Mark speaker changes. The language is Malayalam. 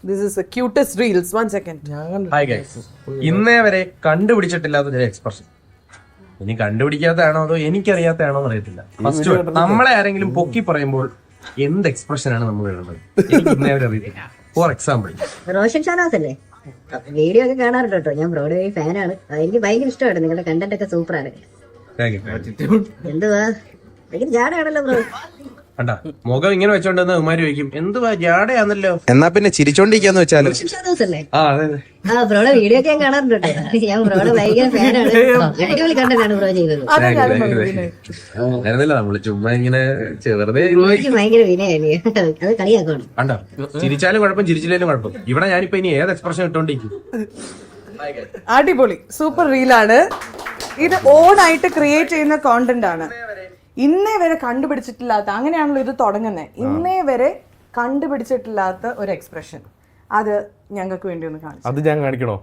Speaker 1: This is the cutest reels. 1 second.
Speaker 2: Hi guys, ഇന്നേ വരെ കണ്ടുപിടിച്ചിട്ടില്ലാത്ത ഒരു എക്സ്പ്രഷൻ. ഇനി കണ്ടുപിടിക്കാത്തതാണോ അതോ എനിക്കറിയാത്തതാണോ എന്ന് അറിയത്തില്ല. ഫസ്റ്റ് നമ്മളെ ആരെങ്കിലും പൊക്കി പറയുമ്പോൾ എന്ത് എക്സ്പ്രഷൻ ആണ് നമ്മൾ ഇടുന്നത് എനിക്ക് ഇന്നേ വരെ അറിയത്തില്ല. ഫോർ എക്സാമ്പിൾ,
Speaker 3: റോഷൻ ഷാനാസ് അല്ലേ? വീഡിയോ ഒക്കെ കാണാറുണ്ട് കേട്ടോ. ഞാൻ ബ്രോഡ്വേ ഫാനാണ്. എനിക്ക് ഭയങ്കര ഇഷ്ടമാണ്. നിങ്ങളുടെ കണ്ടന്റ് ഒക്കെ സൂപ്പറാണ്. എന്തുവാ ഭയങ്കര ജാടയാണല്ലോ ബ്രോ.
Speaker 2: കണ്ടാ മുഖം ഇങ്ങനെ വെച്ചോണ്ടെന്ന് ഉമാര് ചോദിക്കും എന്തുവാ ജാടയാന്നല്ലോ.
Speaker 4: എന്നാ പിന്നെ ചിരിച്ചോണ്ടിരിക്കാന്ന് വെച്ചാല്
Speaker 3: റോഷൻ ഷാനാസ് അല്ലേ?
Speaker 2: ആ അതെ അതെ.
Speaker 3: ആ ബ്രോയുടെ വീഡിയോ ഒക്കെ ഞാൻ കാണാറുണ്ട് കേട്ടോ. ഞാൻ ബ്രോയുടെ ഭയങ്കര ഫാനാണ്. അടിപൊളി കണ്ടന്റാണ് ബ്രോ ചെയ്തത്.
Speaker 2: അങ്ങനെയല്ല, നമ്മള് ചുമ്മാ ഇങ്ങനെ വെറുതെ
Speaker 3: എനിക്ക് ഭയങ്കര വിനയല്ലേ, അത് കളിയാക്കണം.
Speaker 2: കണ്ടോ, ചിരിച്ചാലും കുഴപ്പം ചിരിച്ചില്ലേലും കുഴപ്പം. ഇവിടെ ഞാനിപ്പോ ഇനി ഏത് എക്സ്പ്രഷൻ ഇട്ടോണ്ടിരിക്കും.
Speaker 1: അടിപൊളി സൂപ്പർ റീലാണ് ഇത്. ഓൺ ആയിട്ട് ക്രിയേറ്റ് ചെയ്യുന്ന കോണ്ടന്റ് ആണ്. ഇന്നേ വരെ കണ്ടുപിടിച്ചിട്ടില്ലാത്ത, അങ്ങനെയാണല്ലോ ഇത് തുടങ്ങുന്നത്. ഇന്നേ വരെ കണ്ടുപിടിച്ചിട്ടില്ലാത്ത ഒരു എക്സ്പ്രഷൻ അത് ഞങ്ങൾക്ക് വേണ്ടി ഒന്ന് കാണിച്ചു.
Speaker 5: അത് ഞാൻ കാണിക്കണോ?